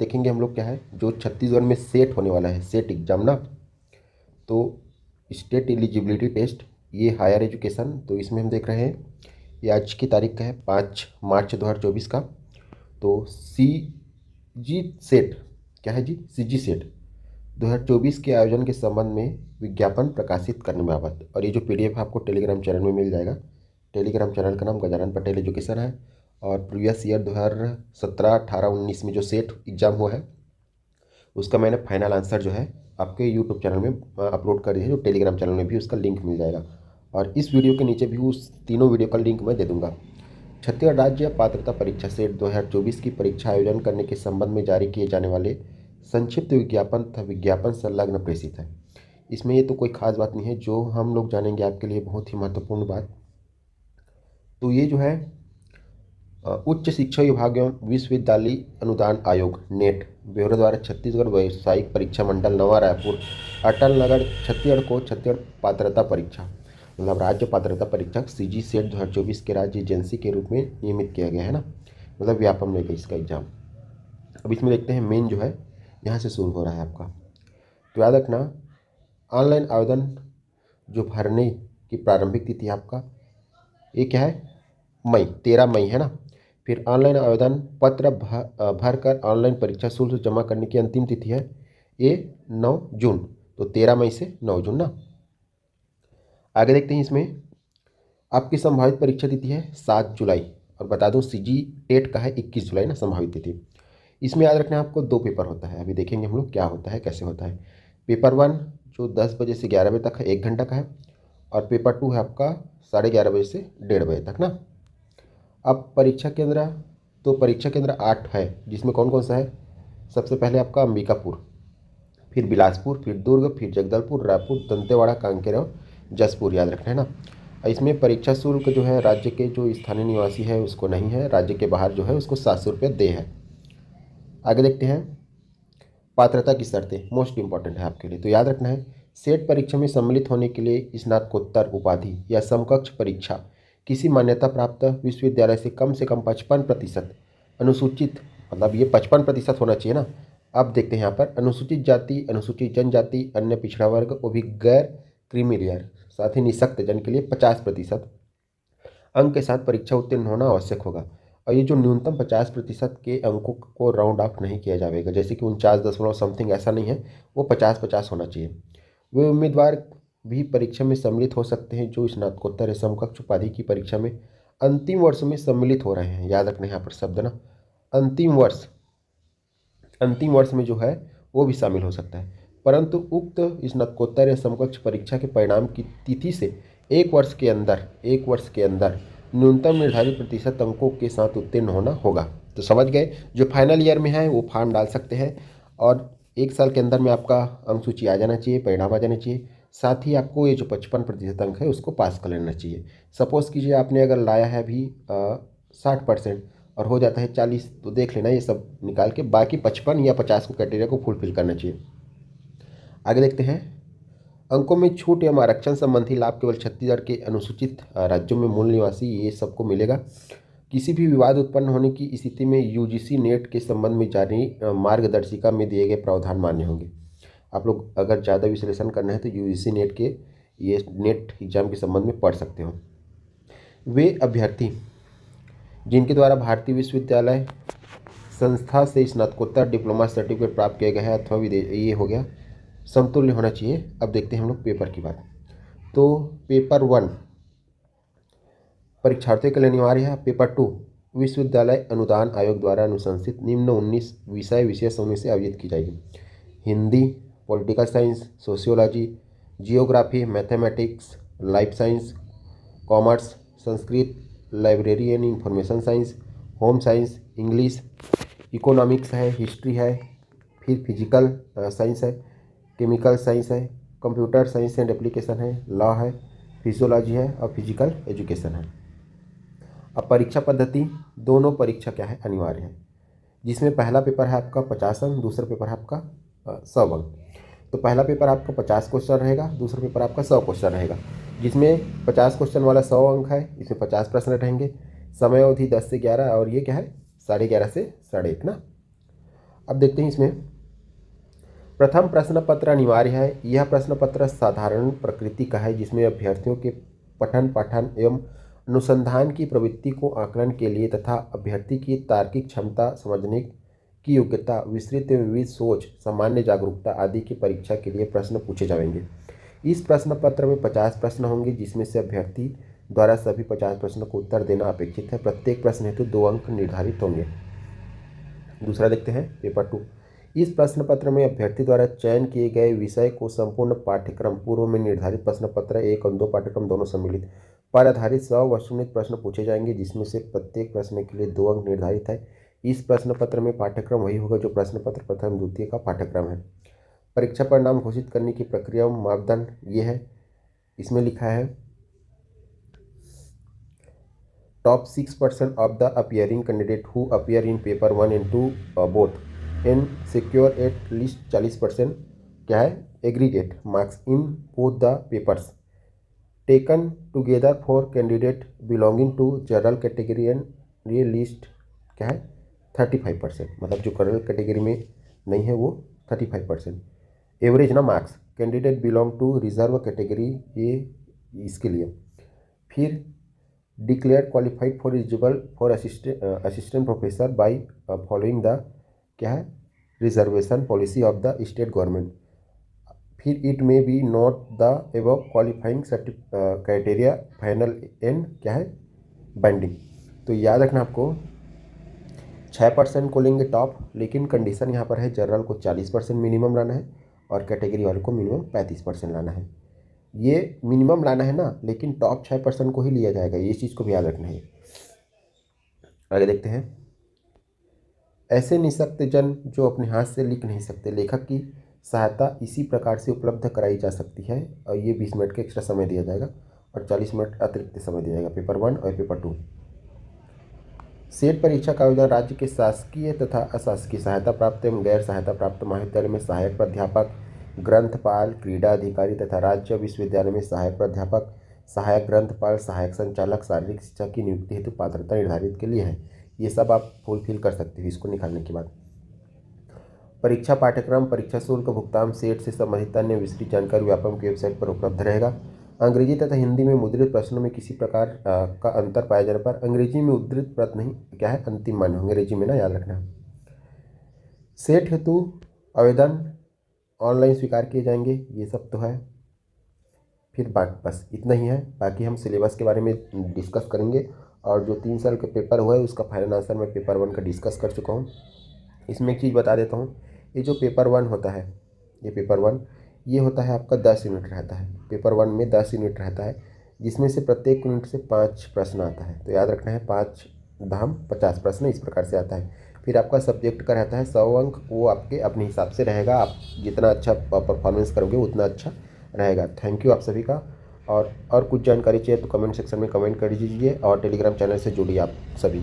देखेंगे हम लोग क्या है जो छत्तीसगढ़ में सेट होने वाला है, सेट एग्जाम ना, तो स्टेट एलिजिबिलिटी टेस्ट, ये हायर एजुकेशन। तो इसमें हम देख रहे हैं ये आज की तारीख का है 5 मार्च 2024 का। तो सी जी सेट क्या है जी, सी जी सेट 2024 के आयोजन के संबंध में विज्ञापन प्रकाशित करने में आवत। और ये जो पीडीएफ आपको टेलीग्राम चैनल में मिल जाएगा। टेलीग्राम चैनल का नाम गजानन पटेल एजुकेशन है। और प्रीवियस ईयर 2017, 18, 19 में जो सेट एग्ज़ाम हुआ है उसका मैंने फाइनल आंसर जो है आपके यूट्यूब चैनल में अपलोड कर दिया है, जो टेलीग्राम चैनल में भी उसका लिंक मिल जाएगा। और इस वीडियो के नीचे भी उस तीनों वीडियो का लिंक मैं दे दूंगा। छत्तीसगढ़ राज्य पात्रता परीक्षा सेट 2024 की परीक्षा आयोजन करने के संबंध में जारी किए जाने वाले संक्षिप्त विज्ञापन तथा विज्ञापन संलग्न प्रेषित है। इसमें ये तो कोई खास बात नहीं है, जो हम लोग जानेंगे आपके लिए बहुत ही महत्वपूर्ण बात। तो ये जो है उच्च शिक्षा विभाग एवं विश्वविद्यालय अनुदान आयोग नेट ब्यूरो द्वारा छत्तीसगढ़ व्यावसायिक परीक्षा मंडल नवा रायपुर अटल नगर छत्तीसगढ़ को छत्तीसगढ़ पात्रता परीक्षा मतलब राज्य पात्रता परीक्षा सीजी सेट 2024 के राज्य एजेंसी के रूप में नियमित किया गया है ना, मतलब व्यापम में गई इसका एग्जाम। अब इसमें देखते हैं मेन जो है यहाँ से शुरू हो रहा है आपका। तो याद रखना ऑनलाइन आवेदन जो भरने की प्रारंभिक तिथि आपका ये क्या है, मई 13 मई है ना। फिर ऑनलाइन आवेदन पत्र भर कर ऑनलाइन परीक्षा शुल्क जमा करने की अंतिम तिथि है ये 9 जून। तो 13 मई से 9 जून ना। आगे देखते हैं इसमें आपकी संभावित परीक्षा तिथि है 7 जुलाई। और बता दूं सीजी टेट का है 21 जुलाई ना संभावित तिथि। इसमें याद रखना है आपको 2 पेपर होता है। अभी देखेंगे हम लोग क्या होता है कैसे होता है। पेपर 1 जो 10 बजे से 11 बजे तक है, 1 घंटा का है। और पेपर 2 है आपका 11:30 बजे से 1:30 बजे तक ना। अब परीक्षा केंद्र, तो परीक्षा केंद्र 8 है, जिसमें कौन कौन सा है। सबसे पहले आपका अंबिकापुर, फिर बिलासपुर, फिर दुर्ग, फिर जगदलपुर, रायपुर, दंतेवाड़ा, कांकेर और जसपुर, याद रखना है ना। इसमें परीक्षा शुल्क जो है राज्य के जो स्थानीय निवासी है उसको नहीं है, राज्य के बाहर जो है उसको 700 रुपये दे है। आगे देखते हैं पात्रता की शर्तें, मोस्ट इंपॉर्टेंट है आपके लिए। तो याद रखना है सेट परीक्षा में सम्मिलित होने के लिए स्नातकोत्तर उपाधि या समकक्ष परीक्षा किसी मान्यता प्राप्त विश्वविद्यालय से कम 55% अनुसूचित, मतलब ये 55% होना चाहिए ना। अब देखते हैं यहाँ पर अनुसूचित जाति, अनुसूचित जनजाति, अन्य पिछड़ा वर्ग, वो भी गैर क्रीमी लेयर, साथ ही निःशक्त जन के लिए 50% अंक के साथ परीक्षा उत्तीर्ण होना आवश्यक होगा। और ये जो न्यूनतम 50% के अंकों को राउंड ऑफ नहीं किया जाएगा, जैसे कि 49 समथिंग ऐसा नहीं है, वो 50-50 होना चाहिए। वे उम्मीदवार भी परीक्षा में सम्मिलित हो सकते हैं जो स्नातकोत्तर या समकक्ष उपाधि की परीक्षा में अंतिम वर्ष में सम्मिलित हो रहे हैं। याद रखना है यहाँ पर शब्द ना, अंतिम वर्ष में जो है वो भी शामिल हो सकता है, परंतु उक्त स्नातकोत्तर या समकक्ष परीक्षा के परिणाम की तिथि से एक वर्ष के अंदर न्यूनतम निर्धारित प्रतिशत अंकों के साथ उत्तीर्ण होना होगा। तो समझ गए, जो फाइनल ईयर में है वो फॉर्म डाल सकते हैं और 1 साल के अंदर में आपका अंक सूची आ जाना चाहिए, परिणाम आ जाना चाहिए। साथ ही आपको ये जो 55% अंक है उसको पास कर लेना चाहिए। सपोज़ कीजिए आपने अगर लाया है अभी 60% और हो जाता है 40, तो देख लेना ये सब निकाल के बाकी 55 या 50 को क्राइटेरिया को फुलफिल करना चाहिए। आगे देखते हैं अंकों में छूट एवं आरक्षण संबंधी लाभ केवल छत्तीसगढ़ के अनुसूचित राज्यों में मूल निवासी ये सबको मिलेगा। किसी भी विवाद उत्पन्न होने की स्थिति में यूजीसी नेट के संबंध में जारी मार्गदर्शिका में दिए गए प्रावधान मान्य होंगे। आप लोग अगर ज़्यादा विश्लेषण करना है तो यूजीसी नेट के ये नेट एग्जाम के संबंध में पढ़ सकते हो। वे अभ्यर्थी जिनके द्वारा भारतीय विश्वविद्यालय संस्था से स्नातकोत्तर डिप्लोमा सर्टिफिकेट प्राप्त किया गया है अथवा ये हो गया समतुल्य होना चाहिए। अब देखते हैं हम लोग पेपर की बात। तो पेपर 1 परीक्षार्थियों के लिए अनिवार्य है। पेपर 2 विश्वविद्यालय अनुदान आयोग द्वारा अनुशंसित निम्न 19 विषय समूह से आयोजित की जाएगी। Hindi, political science, sociology, geography, mathematics, life science, commerce, Sanskrit, library and information science, home science, English, economics है, हिस्ट्री है, फिर फिजिकल साइंस है, केमिकल साइंस है, कंप्यूटर साइंस एंड एप्लीकेशन है, लॉ है, फिजियोलॉजी है और फिजिकल एजुकेशन है। अब परीक्षा पद्धति, दोनों परीक्षा क्या है अनिवार्य है, जिसमें पहला पेपर है आपका 50 अंक, दूसरा पेपर है आपका 100 अंक। तो पहला पेपर आपका 50 क्वेश्चन रहेगा, दूसरा पेपर आपका 100 क्वेश्चन रहेगा, जिसमें 50 क्वेश्चन वाला 100 अंक है, इसमें 50 प्रश्न रहेंगे। समय अवधि 10 से 11 और ये क्या है 11:30 से 1:30 ना। अब देखते हैं इसमें प्रथम प्रश्न पत्र अनिवार्य है। यह प्रश्न पत्र साधारण प्रकृति का है, जिसमें अभ्यर्थियों के पठन पाठन एवं अनुसंधान की प्रवृत्ति को आकलन के लिए तथा अभ्यर्थी की तार्किक क्षमता, समझने की योग्यता, विस्तृत एवं विविध सोच, सामान्य जागरूकता आदि की परीक्षा के लिए प्रश्न पूछे जाएंगे। इस प्रश्न पत्र में 50 प्रश्न होंगे, जिसमें से अभ्यर्थी द्वारा सभी 50 प्रश्नों को उत्तर देना अपेक्षित है। प्रत्येक प्रश्न हेतु 2 अंक निर्धारित होंगे। दूसरा देखते हैं पेपर 2। इस प्रश्न पत्र में अभ्यर्थी द्वारा चयन किए गए विषय को संपूर्ण पाठ्यक्रम पूर्व में निर्धारित प्रश्न पत्र 1 और 2 पाठ्यक्रम दोनों सम्मिलित पर आधारित 100 वस्तुनिष्ठ प्रश्न पूछे जाएंगे, जिसमें से प्रत्येक प्रश्न के लिए 2 अंक निर्धारित है। इस प्रश्न पत्र में पाठ्यक्रम वही होगा जो प्रश्न पत्र प्रथम द्वितीय का पाठ्यक्रम है। परीक्षा परिणाम घोषित करने की प्रक्रिया मापदंड ये है, इसमें लिखा है top 6% of the appearing candidate who appear in paper 1 and 2 both and secure at least 40% क्या है aggregate marks in both the papers taken together for candidate belonging to general category and ये लिस्ट क्या है 35%, मतलब जो general category में नहीं है वो 35%। एवरेज ना marks candidate belong to reserve category ये इसके लिए। फिर declare qualified for eligible for assistant professor by following the क्या है reservation policy of the state government. फिर it may be not the above qualifying criteria final and क्या है binding. तो याद रखना आपको 6% को लेंगे टॉप, लेकिन कंडीशन यहाँ पर है जनरल को 40% मिनिमम लाना है और कैटेगरी वाले को मिनिमम 35% लाना है। ये मिनिमम लाना है ना, लेकिन टॉप 6% को ही लिया जाएगा, ये चीज़ को भी याद रखना है। आगे देखते हैं। ऐसे निःशक्त जन जो अपने हाथ से लिख नहीं सकते, लेखक की सहायता इसी प्रकार से उपलब्ध कराई जा सकती है और ये 20 मिनट का एक्स्ट्रा समय दिया जाएगा और 40 मिनट अतिरिक्त समय दिया जाएगा पेपर 1 और पेपर 2। सेट परीक्षा का आयोजन राज्य के शासकीय तथा अशासकीय सहायता प्राप्त एवं गैर सहायता प्राप्त महाविद्यालय में सहायक प्राध्यापक, ग्रंथपाल, क्रीड़ा अधिकारी तथा राज्य विश्वविद्यालय में सहायक प्राध्यापक, सहायक ग्रंथपाल, सहायक संचालक, शारीरिक शिक्षा की नियुक्ति हेतु पात्रता निर्धारित के लिए है। ये सब आप फुलफिल कर सकते हो इसको निकालने के बाद। परीक्षा पाठ्यक्रम, परीक्षा शुल्क भुगतान, सेट से संबंधित अन्य विस्तृत जानकारी व्यापम की वेबसाइट पर उपलब्ध रहेगा। अंग्रेजी तथा हिंदी में मुद्रित प्रश्नों में किसी प्रकार का अंतर पाए जाने पर अंग्रेजी में उद्धृत प्रश्न नहीं क्या है अंतिम मान्य होंगे, अंग्रेजी में ना, याद रखना। सेट हेतु आवेदन ऑनलाइन स्वीकार किए जाएंगे, ये सब तो है। फिर बस इतना ही है, बाकी हम सिलेबस के बारे में डिस्कस करेंगे और जो 3 साल का पेपर हुआ है उसका फाइनल आंसर मैं पेपर 1 का डिस्कस कर चुका हूँ। इसमें एक चीज़ बता देता हूँ, ये जो पेपर 1 होता है, ये पेपर 1 ये होता है आपका 10 यूनिट रहता है। पेपर 1 में 10 यूनिट रहता है, जिसमें से प्रत्येक यूनिट से 5 प्रश्न आता है। तो याद रखना है 5 धाम 50 प्रश्न इस प्रकार से आता है। फिर आपका सब्जेक्ट का रहता है 100 अंक, वो आपके अपने हिसाब से रहेगा, आप जितना अच्छा परफॉर्मेंस करोगे उतना अच्छा रहेगा। थैंक यू आप सभी का। और कुछ जानकारी चाहिए तो कमेंट सेक्शन में कमेंट कर दीजिए और टेलीग्राम चैनल से जुड़िए आप सभी।